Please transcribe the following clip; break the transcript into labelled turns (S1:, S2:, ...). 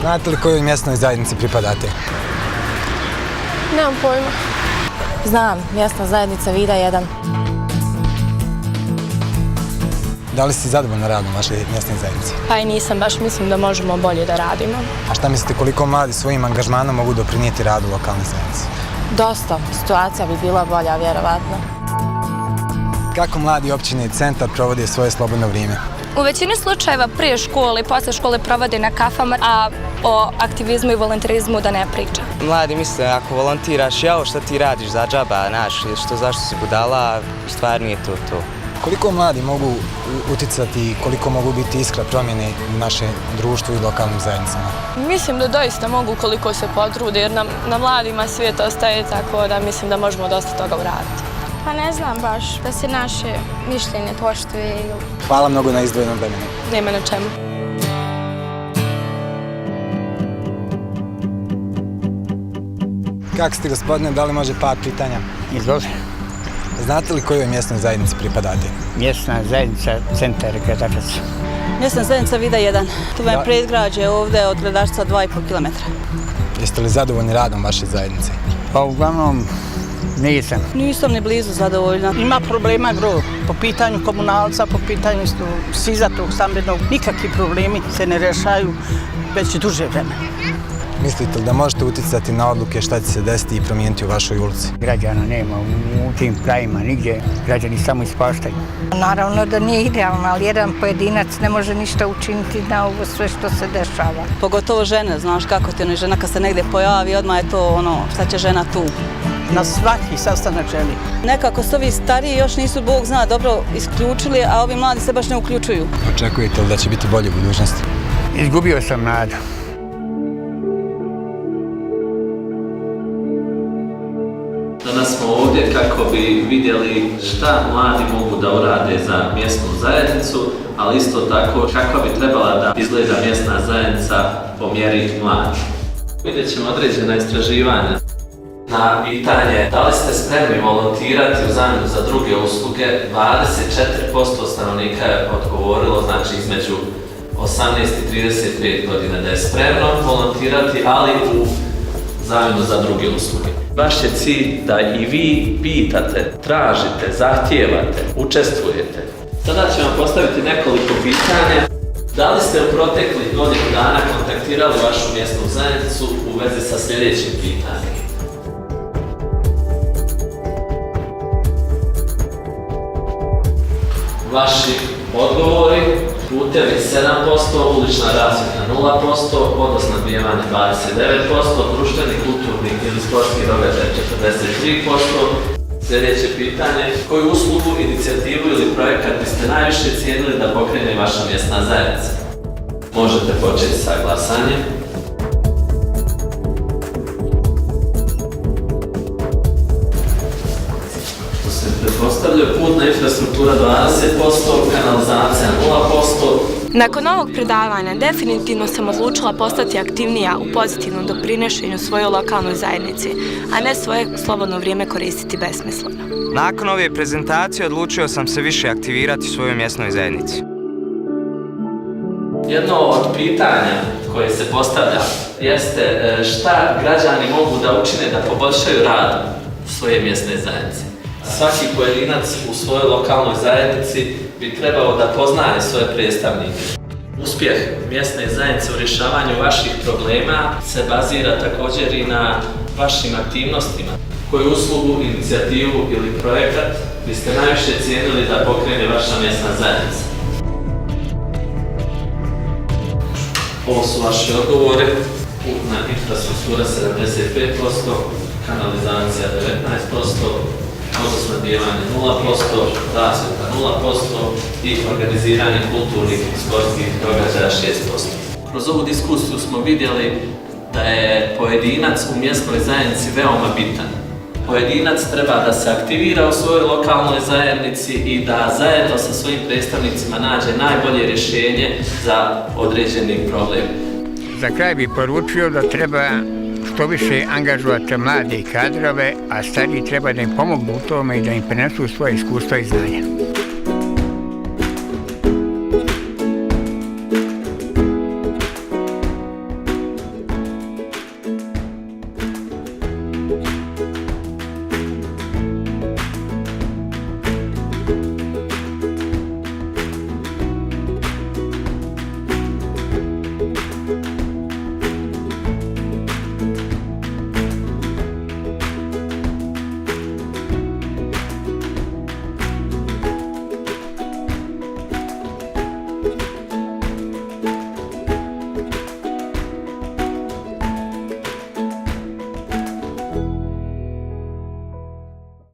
S1: Znate li kojoj mjesnoj zajednici pripadate?
S2: Nemam pojma.
S3: Znam, mjesna zajednica Vida 1.
S1: Da li ste zadovoljni radom vaše mjesne zajednice?
S2: Pa i nisam, baš mislim da možemo bolje da radimo.
S1: A šta mislite koliko mladi svojim angažmanom mogu doprinijeti radu lokalne zajednice?
S3: Dosta. Situacija bi bila bolja, vjerovatno.
S1: Kako mladi općine i centar provode svoje slobodno vrijeme?
S4: U većini slučajeva prije škole i posle škole provode na kafama, a o aktivizmu i volonterizmu da ne priča.
S5: Mladi misle, ako volontiraš, jao šta ti radiš za džaba, znaš, zašto si budala, stvar nije to.
S1: Koliko mladi mogu uticati i koliko mogu biti iskra promjene u našem društvu i lokalnim zajednicama?
S2: Mislim da doista mogu koliko se potrude, jer na mladima svijet ostaje, tako da mislim da možemo dosta toga uraditi.
S6: Pa ne znam baš, da se naše mišljenje poštuje.
S1: Hvala mnogo na izdvojenom vremenu.
S2: Nema na čemu.
S1: Kako ste, gospodine, da li može par pitanja?
S7: Izvoli.
S1: Znate li kojoj mjesnoj zajednici pripadate?
S7: Mjesna zajednica Centar Gradačac.
S8: Mjesna zajednica Vida 1. To vam je predgrađe ovdje od Gradačca 2,5 km.
S1: Jeste li zadovoljni radom vaše zajednice?
S7: Pa uglavnom nisam.
S8: Nisam ni blizu zadovoljna.
S9: Ima problema gro po pitanju komunalca, po pitanju sizatog, stambenog. Nikakvi problemi se ne rješaju već duže vremena.
S1: Mislite li da možete utjecati na odluke šta će se desiti i promijeniti u vašoj ulici?
S7: Građana nema u tim krajima nigdje, građani samo ispaštaju.
S10: Naravno da nije idealno, ali jedan pojedinac ne može ništa učiniti na ovo sve što se dešava.
S8: Pogotovo žene, znaš kako ti žena kad se negdje pojavi, odmah je to ono, šta će žena tu.
S9: Na svaki sastanak želi.
S8: Nekako su ovi stariji još nisu, Bog zna, dobro isključili, a ovi mladi se baš ne uključuju.
S1: Očekujete li da će biti bolje u budućnosti?
S7: Izgubio sam nadu.
S11: Danas smo ovdje kako bi vidjeli šta mladi mogu da urade za mjesnu zajednicu, ali isto tako kako bi trebala da izgleda mjesna zajednica po mjeri mladih. Vidjet ćemo određena istraživanja. Na pitanje da li ste spremni volontirati u zamjenu za druge usluge, 24% stanovnika je odgovorilo, znači između 18 i 35 godina, da je spremno volontirati, ali u zamjenu za druge usluge. Vaš je cilj da i vi pitate, tražite, zahtijevate, učestvujete. Sada ću vam postaviti nekoliko pitanja. Da li ste u proteklih godinu dana kontaktirali vašu mjesnu zajednicu u vezi sa sljedećim pitanjem? Vaši odgovori: putevi 7%, ulična rasvjeta 0%, vodosnabdijevanje 29%, društveni, kulturni ili sportski događaj 43%. Sljedeće pitanje: koju uslugu, inicijativu ili projekat biste najviše cijenili da pokrene vaša mjesna zajednica? Možete početi sa glasanjem. Pretpostavlja putna infrastruktura 20%, kanalizacija 0%.
S2: Nakon ovog predavanja definitivno sam odlučila postati aktivnija u pozitivnom doprinešenju svojoj lokalnoj zajednici, a ne svoje slobodno vrijeme koristiti besmisleno.
S5: Nakon ove prezentacije odlučio sam se više aktivirati u svojoj mjesnoj zajednici.
S11: Jedno od pitanja koje se postavlja jeste šta građani mogu da učine da poboljšaju rad svoje mjesne zajednice. Svaki pojedinac u svojoj lokalnoj zajednici bi trebao da poznaje svoje predstavnike. Uspjeh mjesne zajednice u rješavanju vaših problema se bazira također i na vašim aktivnostima. Koju uslugu, inicijativu ili projekat biste najviše cijenili da pokrene vaša mjesna zajednica? Ovo su vaši odgovori. Putna infrastruktura 75%, kanalizacija 19%, vodosnabdijevanje 0%, rasvjeta 0% i organiziranje kulturnih i sportskih događaja 6%. Kroz ovu diskusiju smo vidjeli da je pojedinac u mjesnoj zajednici veoma bitan. Pojedinac treba da se aktivira u svojoj lokalnoj zajednici i da zajedno sa svojim predstavnicima nađe najbolje rješenje za određeni problem.
S7: Za kraj bih poručio da treba što više angažovati mlade kadrove, a stariji treba da im pomognu u tome i da im prenesu svoje iskustva i znanja.